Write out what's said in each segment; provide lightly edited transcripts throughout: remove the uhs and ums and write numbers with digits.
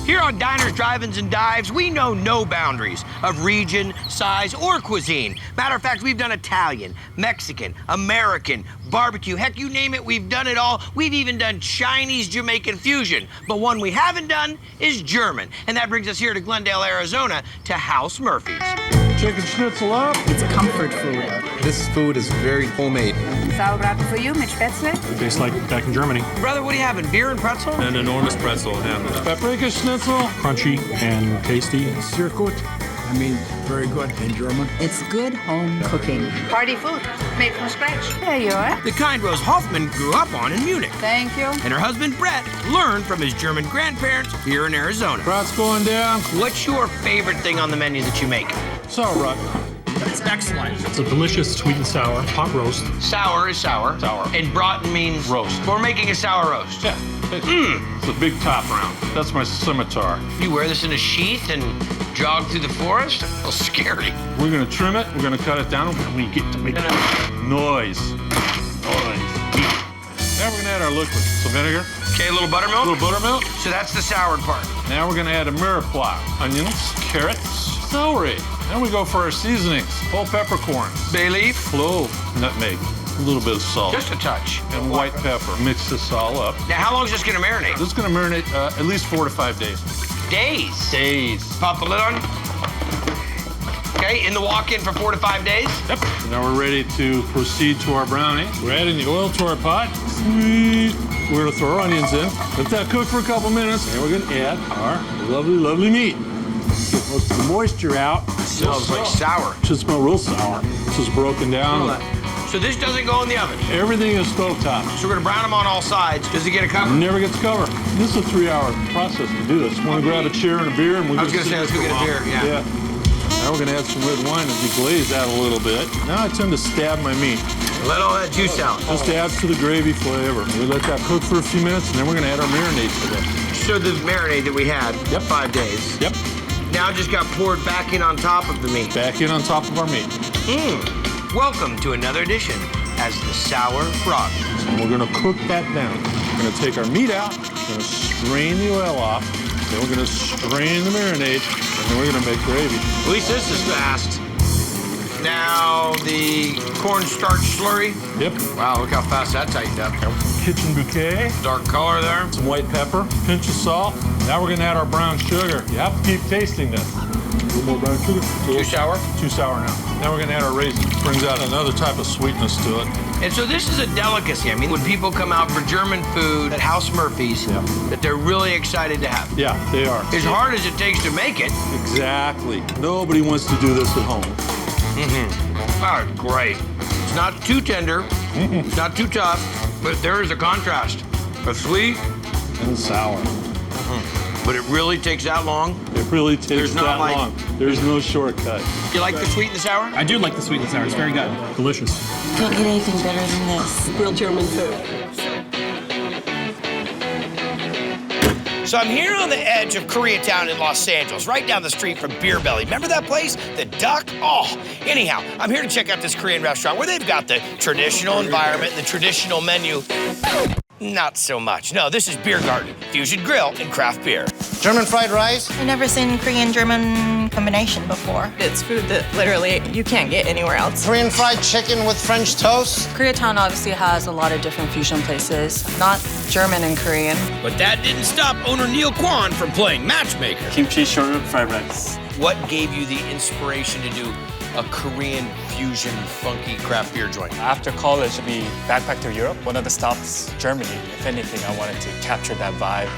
Here on Diners, Drive-Ins, and Dives, we know no boundaries of region, size, or cuisine. Matter of fact, we've done Italian, Mexican, American, barbecue. Heck, you name it, we've done it all. We've even done Chinese Jamaican fusion. But one we haven't done is German. And that brings us here to Glendale, Arizona, to Haus Murphy's. Chicken schnitzel up. It's a comfort food. This food is very homemade. Sauerbraten for you mit Spätzle. It tastes like back in Germany. Brother, what are you having, beer and pretzel? An enormous pretzel. Paprika schnitzel. Crunchy and tasty. Sehr gut. I mean, very good in German. It's good home cooking. Party food, made from scratch. There you are. The kind Rose Hoffman grew up on in Munich. Thank you. And her husband, Brett, learned from his German grandparents here in Arizona. Kraut's going down. What's your favorite thing on the menu that you make? Sauerbraten. It's excellent. It's a delicious sweet and sour pot roast. Sour is sour. Sour. And braten means Roast. We're making a sour roast. Yeah. It's a big top round. That's my scimitar. You wear this in a sheath and jog through the forest? A little scary. We're gonna trim it. We're gonna cut it down. And we get to make noise. Now we're gonna add our liquid. So vinegar. Okay, a little buttermilk? A little buttermilk. So that's the soured part. Now we're gonna add a mirepoix. Onions, carrots, celery. Then we go for our seasonings. Whole peppercorns. Bay leaf? Clove, nutmeg, a little bit of salt. Just a touch. And white pepper. Mix this all up. Now, how long is this gonna marinate? This is gonna marinate at least 4 to 5 days. Days. Days. Pop the lid on. Okay, in the walk-in for 4 to 5 days. Yep. Now we're ready to proceed to our brownie. We're adding the oil to our pot. Sweet. We're gonna throw our onions in. Let that cook for a couple minutes. And we're gonna add our lovely, lovely meat. Get most of the moisture out. Smells like sour. Should smell real sour. This is broken down. So this doesn't go in the oven. Everything is stovetop. So we're gonna brown them on all sides. Does it get a cover? Never gets covered. This is a 3-hour process to do this. Want to grab a chair and a beer, and we I was gonna say, let's go get a beer, yeah. Now we're gonna add some red wine and deglaze that a little bit. Now I tend to stab my meat. Let all that juice out. Just adds to the gravy flavor. We let that cook for a few minutes, and then we're gonna add our marinade to that. So the marinade that we had, Yep. 5 days, Yep. now just got poured back in on top of the meat. Back in on top of our meat. Welcome to another edition as the sour frog. And we're gonna cook that down. We're gonna take our meat out, we're gonna strain the oil off, then we're gonna strain the marinade, and then we're gonna make gravy. At least this is fast. Now the cornstarch slurry. Yep. Wow, look how fast that tightened up. Kitchen bouquet. Dark color there. Some white pepper, pinch of salt. Now we're gonna add our brown sugar. You have to keep tasting this. A little more brown sugar. Too sour? Too sour now. Now we're gonna add our raisins. Brings out another type of sweetness to it. And so this is a delicacy. I mean, when people come out for German food at Haus Murphy's, Yeah. that they're really excited to have. Yeah, they are. As hard as it takes to make it. Exactly. Nobody wants to do this at home. Oh, great. It's not too tender, it's not too tough, but there is a contrast of sweet, And sour. but it really takes that long. It really takes There's not that like- long. There's no shortcut. You like the sweet and the sour? I do like the sweet and sour. It's very good. Delicious. Can't get anything better than this. Real German food. So I'm here on the edge of Koreatown in Los Angeles, right down the street from Beer Belly. Remember that place? The Duck? Oh, anyhow, I'm here to check out this Korean restaurant where they've got the traditional environment and the traditional menu. Not so much. No, this is Beer Garden, fusion grill, and craft beer. German fried rice. I've never seen Korean-German combination before. It's food that literally you can't get anywhere else. Korean fried chicken with French toast. Koreatown obviously has a lot of different fusion places, not German and Korean. But that didn't stop owner Neil Kwan from playing matchmaker. Kimchi short rib fried rice. What gave you the inspiration to do a Korean fusion funky craft beer joint? After college, we backpacked to Europe. One of the stops, Germany. If anything, I wanted to capture that vibe.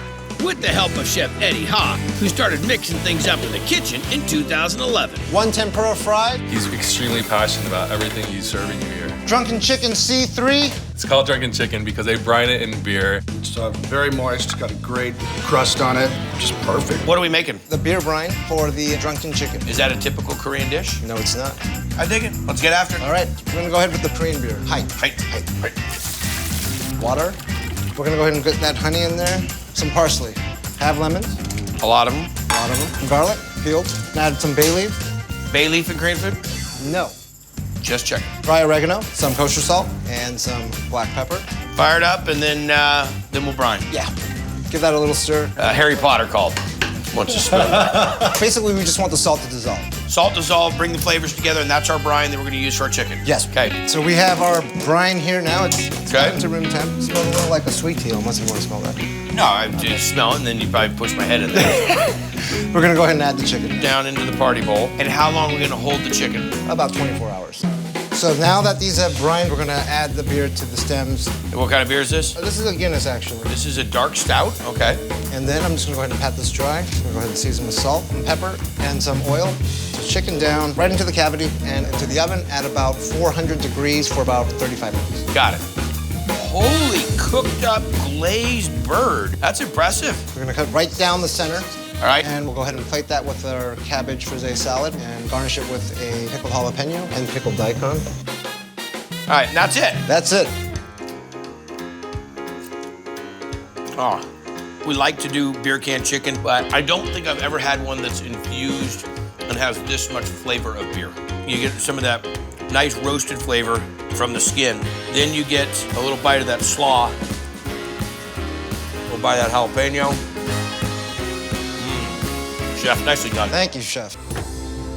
With the help of Chef Eddie Ha, who started mixing things up in the kitchen in 2011. One tempura fried. He's extremely passionate about everything he's serving you here. Drunken chicken C3. It's called drunken chicken because they brine it in beer. It's very moist, got a great crust on it, just perfect. What are we making? The beer brine for the drunken chicken. Is that a typical Korean dish? No, it's not. I dig it. Let's get after it. All right, we're gonna go ahead with the Korean beer. Height. Water. We're gonna go ahead and get that honey in there. Some parsley. Have lemons. A lot of them. A lot of them. Garlic, peeled. And add some bay leaf. Bay leaf and Korean food? No. Just checking. Dry oregano, some kosher salt, and some black pepper. Fire it up, and then we'll brine. Yeah. Give that a little stir. Harry Potter called. wants a spoon. Basically, we just want the salt to dissolve. Salt dissolve, bring the flavors together, and that's our brine that we're gonna use for our chicken. Yes. Okay. So we have our brine here now. It's Okay. to room temp. It smells a little like a sweet tea, unless you want to smell that. No, I just smell it, and then you probably push my head in there. We're gonna go ahead and add the chicken. Down into the party bowl. And how long are we gonna hold the chicken? About 24 hours. So now that these have brined, we're gonna add the beer to the stems. And what kind of beer is this? This is a Guinness, actually. This is a dark stout. Okay. And then I'm just gonna go ahead and pat this dry. I'm gonna go ahead and season with salt and pepper and some oil. Chicken down, right into the cavity and into the oven at about 400 degrees for about 35 minutes. Got it. Holy cooked up glazed bird. That's impressive. We're gonna cut right down the center. All right. And we'll go ahead and plate that with our cabbage frisee salad and garnish it with a pickled jalapeno and pickled daikon. All right, and that's it. That's it. Oh, we like to do beer can chicken, but I don't think I've ever had one that's infused and has this much flavor of beer. You get some of that nice roasted flavor from the skin. Then you get a little bite of that slaw. A little bite of that jalapeno. Chef, nicely done. Thank you, Chef.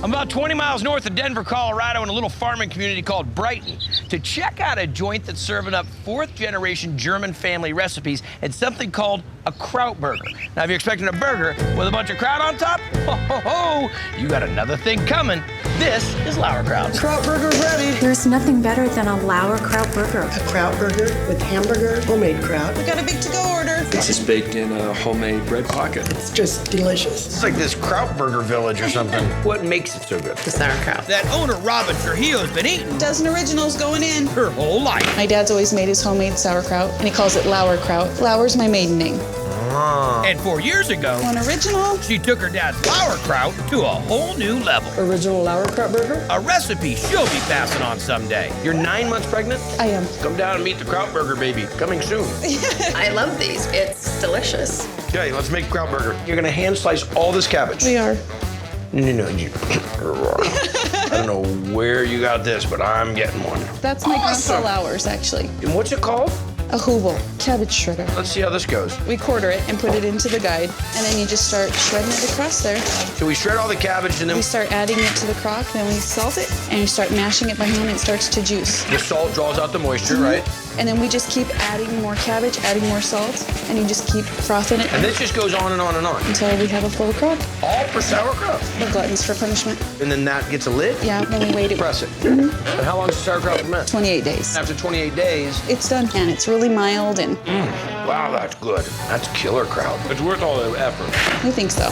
I'm about 20 miles north of Denver, Colorado, in a little farming community called Brighton, to check out a joint that's serving up fourth-generation German family recipes and something called a Kraut burger. Now, if you're expecting a burger with a bunch of kraut on top, ho, ho, ho, you got another thing coming. This is Lauerkraut. Kraut burger ready. There's nothing better than a Lauerkraut burger. A Kraut burger with hamburger, homemade kraut. We got a big to-go order. This is baked in a homemade bread pocket. It's just delicious. It's like this Kraut burger village or something. What makes it so good? The sauerkraut. That owner, Robin Trujillo's been eating Dozen originals going in. her whole life. My dad's always made his homemade sauerkraut, and he calls it Lauerkraut. Lauer's my maiden name. And 4 years ago, One original. she took her dad's Lauerkraut to a whole new level. Original Lauerkraut burger. A recipe she'll be passing on someday. You're 9 months pregnant? I am. Come down and meet the Kraut burger, baby. Coming soon. I love these. It's delicious. Okay, let's make Kraut burger. You're gonna hand slice all this cabbage. We are. No, you. I don't know where you got this, but I'm getting one. That's my grandpa Lauer's, actually. And what's it called? A hubel, cabbage shredder. Let's see how this goes. We quarter it and put it into the guide, and then you just start shredding it across there. So we shred all the cabbage and then We start adding it to the crock, then we salt it, and you start mashing it by hand, and it starts to juice. the salt draws out the moisture, right? And then we just keep adding more cabbage, adding more salt, and you just keep frothing it And this just goes on and on and on. until we have a full crock. All for sauerkraut. We're gluttons for punishment. And then that gets a lid? Yeah, then we wait it Press it. And how long does sauerkraut ferment? 28 days. After 28 days. It's done, and it's really mild, and Wow, that's good. That's killer kraut. It's worth all the effort. we think so.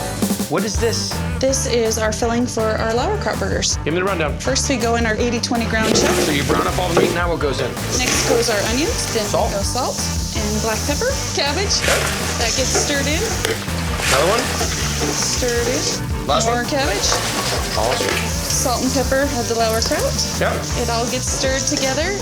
What is this? This is our filling for our Lauerkraut burgers. Give me the rundown. First, we go in our 80-20 ground chuck. So you brown up all the meat, now what goes in? Next goes our onions, then Salt. goes salt and black pepper, cabbage. That gets stirred in, Another one? stirred in. Last More one? cabbage, Awesome. salt and pepper of the Lauerkraut. Yeah. It all gets stirred together,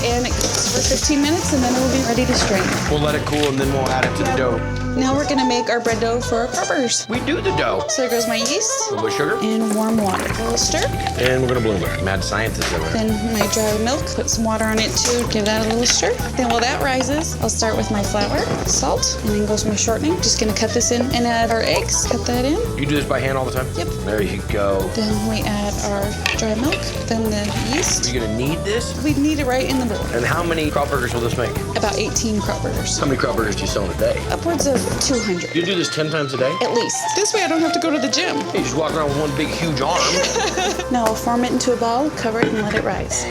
and it cooks for 15 minutes, and then it will be ready to strain. We'll let it cool and then we'll add it to the dough. Now we're gonna make our bread dough for our Kraut burgers. We do the dough. So there goes my yeast A little bit of sugar. and warm water. A little stir. And we're gonna bloom it. Mad scientist over there. Then my dry milk, put some water on it too, give that a little stir. Then while that rises, I'll start with my flour, salt, and then goes my shortening. Just gonna cut this in and add our eggs, cut that in. You do this by hand all the time? Yep. There you go. Then we add our dry milk, then the yeast. You're gonna knead this? We knead it right in the bowl. And how many Kraut burgers will this make? About 18 Kraut burgers. How many Kraut burgers do you sell in a day? Upwards of 200. You do this 10 times a day? At least. This way I don't have to go to the gym. You just walk around with one big, huge arm. Now I'll form it into a ball, cover it, and let it rise.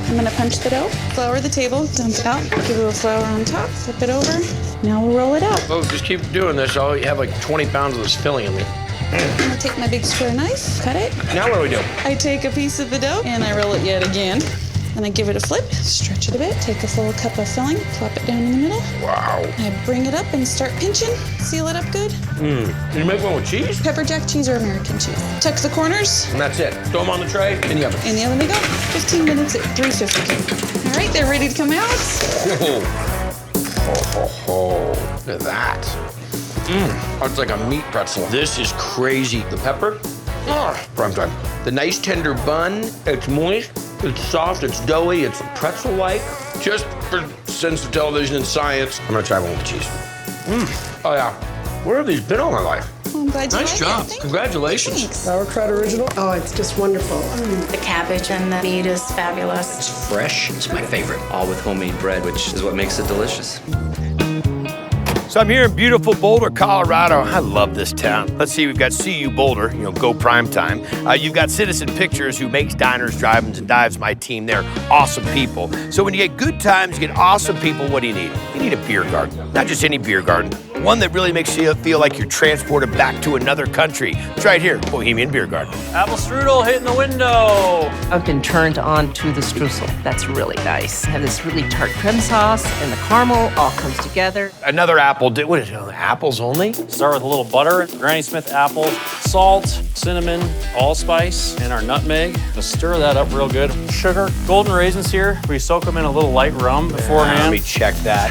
I'm gonna punch the dough, flour the table, dump it out, give a little flour on top, flip it over. Now we'll roll it out. Oh, just keep doing this. I'll have like 20 pounds of this filling in me. I'm gonna take my big square knife, cut it. Now what do we do? I take a piece of the dough and I roll it yet again. And I give it a flip, stretch it a bit, take a full cup of filling, plop it down in the middle. Wow. I bring it up and start pinching, seal it up good. Can you make one with cheese? Pepper jack cheese or American cheese. Tuck the corners. And that's it. Throw them on the tray in the oven. In the oven they go. 15 minutes at 350. All right, they're ready to come out. Look at that. It's like a meat pretzel. This is crazy. The pepper, prime time. The nice tender bun, it's moist, it's soft, it's doughy, it's pretzel-like. Just for sense of television and science, I'm gonna try one with cheese. Oh yeah, where have these been all my life? Well, I'm glad you Nice like job. it. Congratulations. Sauerkraut original. Oh, it's just wonderful. The cabbage and the meat is fabulous. It's fresh. It's my favorite. All with homemade bread, which is what makes it delicious. So I'm here in beautiful Boulder, Colorado. I love this town. Let's see, we've got CU Boulder, go prime time. You've got Citizen Pictures, who makes diners, drive-ins, and dives, my team. They're awesome people. So when you get good times, you get awesome people, what do you need? You need a beer garden. Not just any beer garden. One that really makes you feel like you're transported back to another country. It's right here, Bohemian Beer Garden. Apple strudel hitting the window. I've been turned on to the streusel. That's really nice. I have this really tart creme sauce and the caramel all comes together. Another apple. What is it? Apples only? Start with a little butter, Granny Smith apple, salt, cinnamon, allspice, and our nutmeg. Just stir that up real good. Sugar, golden raisins here. We soak them in a little light rum beforehand. Let me check that.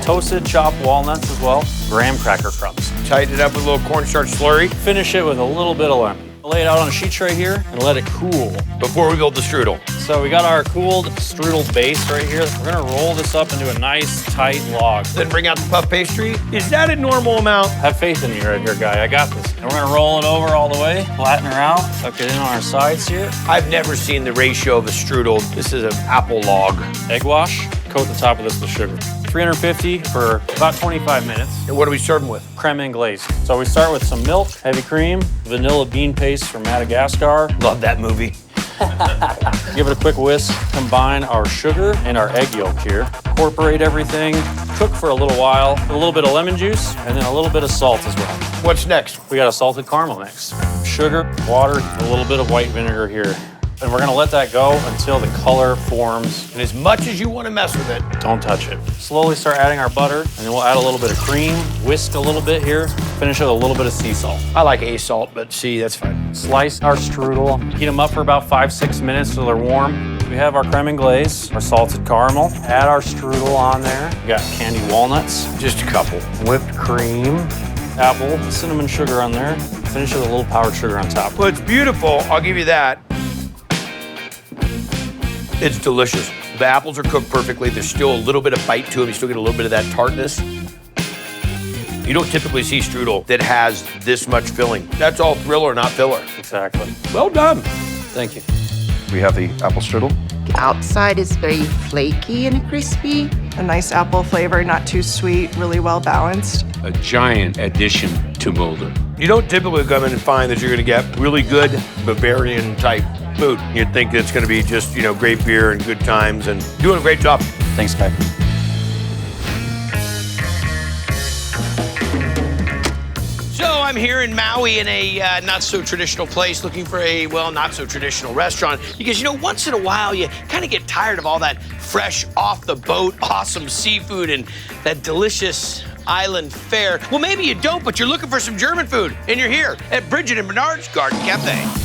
Toasted chopped walnuts as well. Graham cracker crumbs. Tighten it up with a little cornstarch slurry. Finish it with a little bit of lemon. Lay it out on a sheet tray here and let it cool. Before we build the strudel. So we got our cooled strudel base right here. We're gonna roll this up into a nice tight log. Then bring out the puff pastry. Is that a normal amount? Have faith in me right here, guy. I got this. And we're gonna roll it over all the way, flatten her out, tuck it in on our sides here. I've never seen the ratio of a strudel. This is an apple log. Egg wash, coat the top of this with sugar. 350 for about 25 minutes. And what do we serve them with? Creme anglaise. So we start with some milk, heavy cream, vanilla bean paste from Madagascar. Love that movie. Give it a quick whisk. Combine our sugar and our egg yolk here. Incorporate everything. Cook for a little while. A little bit of lemon juice and then a little bit of salt as well. What's next? We got a salted caramel next. Sugar, water, a little bit of white vinegar here. And we're gonna let that go until the color forms. And as much as you want to mess with it, don't touch it. Slowly start adding our butter, and then we'll add a little bit of cream, whisk a little bit here, finish with a little bit of sea salt. I like A salt, but C, that's fine. Slice our strudel, heat them up for about 5-6 minutes so they're warm. We have our creme anglaise, our salted caramel. Add our strudel on there. We got candied walnuts. Just a couple. Whipped cream, apple, cinnamon sugar on there. Finish with a little powdered sugar on top. Well, it's beautiful, I'll give you that. It's delicious. The apples are cooked perfectly. There's still a little bit of bite to them. You still get a little bit of that tartness. You don't typically see strudel that has this much filling. That's all thriller, not filler. Exactly. Well done. Thank you. We have the apple strudel. The outside is very flaky and crispy. A nice apple flavor, not too sweet, really well balanced. A giant addition to Boulder. You don't typically come in and find that you're going to get really good Bavarian type food. You'd think it's going to be just, great beer and good times, and doing a great job. Thanks, guy. So I'm here in Maui in a not-so-traditional place looking for a, not-so-traditional restaurant because, once in a while you kind of get tired of all that fresh, off-the-boat, awesome seafood and that delicious island fare. Well, maybe you don't, but you're looking for some German food, and you're here at Bridget and Bernard's Garden Cafe.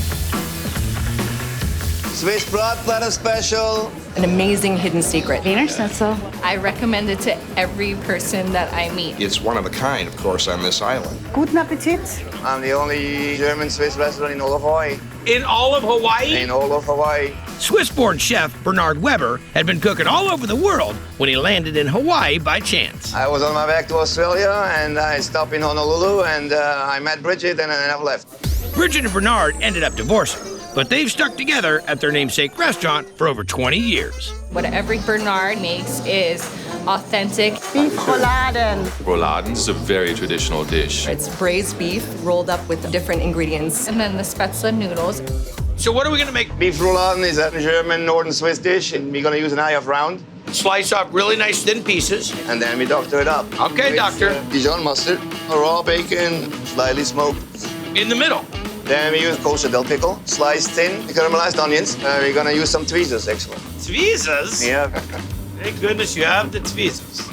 Swiss Bratwurst special. An amazing hidden secret. Wiener schnitzel. I recommend it to every person that I meet. It's one of a kind, of course, on this island. Guten Appetit. I'm the only German Swiss restaurant in all of Hawaii. In all of Hawaii? In all of Hawaii. Swiss-born chef Bernard Weber had been cooking all over the world when he landed in Hawaii by chance. I was on my way back to Australia, and I stopped in Honolulu, and I met Bridget, and I never left. Bridget and Bernard ended up divorcing, but they've stuck together at their namesake restaurant for over 20 years. What every Bernard makes is authentic. Beef rouladen. Rouladen is a very traditional dish. It's braised beef rolled up with different ingredients. And then the spätzle noodles. So what are we gonna make? Beef rouladen is a German northern Swiss dish, and we're gonna use an eye of round. Slice up really nice thin pieces. And then we doctor it up. Okay, doctor. Dijon mustard, raw bacon, slightly smoked. In the middle. Then we use kosher dill pickle, sliced thin, caramelized onions. We're gonna use some tweezers, actually. Tweezers? Yeah. Thank goodness you have the tweezers.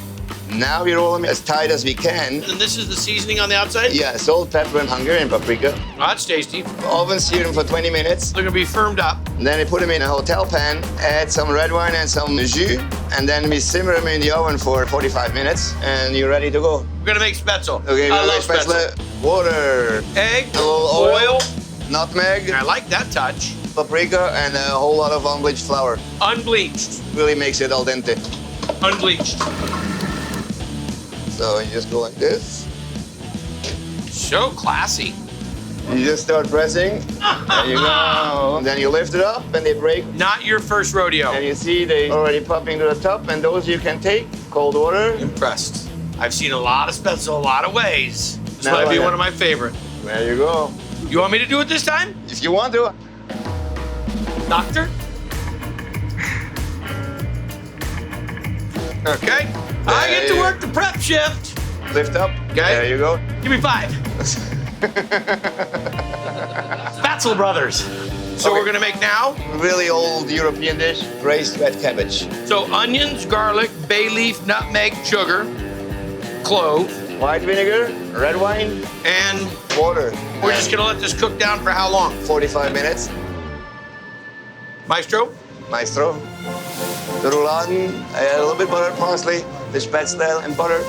Now we roll them as tight as we can. And this is the seasoning on the outside? Yeah, salt, pepper, and Hungarian paprika. Oh, that's tasty. Oven sear them for 20 minutes. They're gonna be firmed up. And then we put them in a hotel pan, add some red wine and some jus, and then we simmer them in the oven for 45 minutes, and you're ready to go. We're gonna make spätzle. Okay, I love spätzle. Water. Egg. A little oil. Nutmeg. I like that touch. Paprika and a whole lot of unbleached flour. Unbleached. Really makes it al dente. Unbleached. So you just go like this. So classy. You just start pressing. There you go. Then you lift it up and they break. Not your first rodeo. And you see they already popping to the top, and those you can take. Cold water. Impressed. I've seen a lot of Spätzle a lot of ways. This Now might be I one know. of my favorite. There you go. You want me to do it this time? If you want to. Doctor? Okay. I get to work the prep shift. Lift up. Okay. There you go. Give me 5. Spätzle Brothers. So we're gonna make now? Really old European dish, braised red cabbage. So onions, garlic, bay leaf, nutmeg, sugar, clove. White vinegar, red wine, and water. We're just gonna let this cook down for how long? 45 minutes. Maestro? Maestro. The rouladen, a little bit butter, parsley, the spätzle and butter,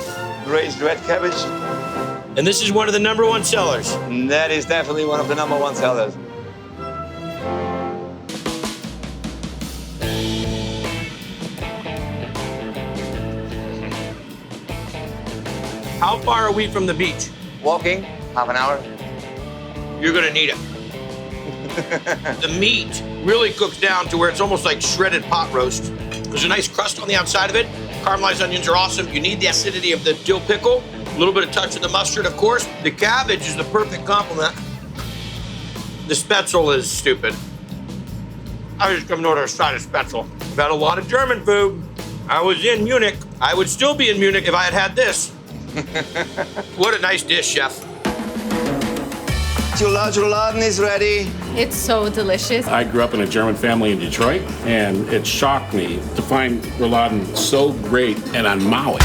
braised red cabbage. And this is one of the #1 sellers. That is definitely one of the #1 sellers. How far are we from the beach? Walking, half an hour. You're gonna need it. The meat really cooks down to where it's almost like shredded pot roast. There's a nice crust on the outside of it. Caramelized onions are awesome. You need the acidity of the dill pickle. A little bit of touch of the mustard, of course. The cabbage is the perfect complement. The Spätzle is stupid. I was just coming to order a side of Spätzle. I've had a lot of German food. I was in Munich. I would still be in Munich if I had had this. What a nice dish, chef. Your large rouladen is ready. It's so delicious. I grew up in a German family in Detroit, and it shocked me to find rouladen so great and on Maui.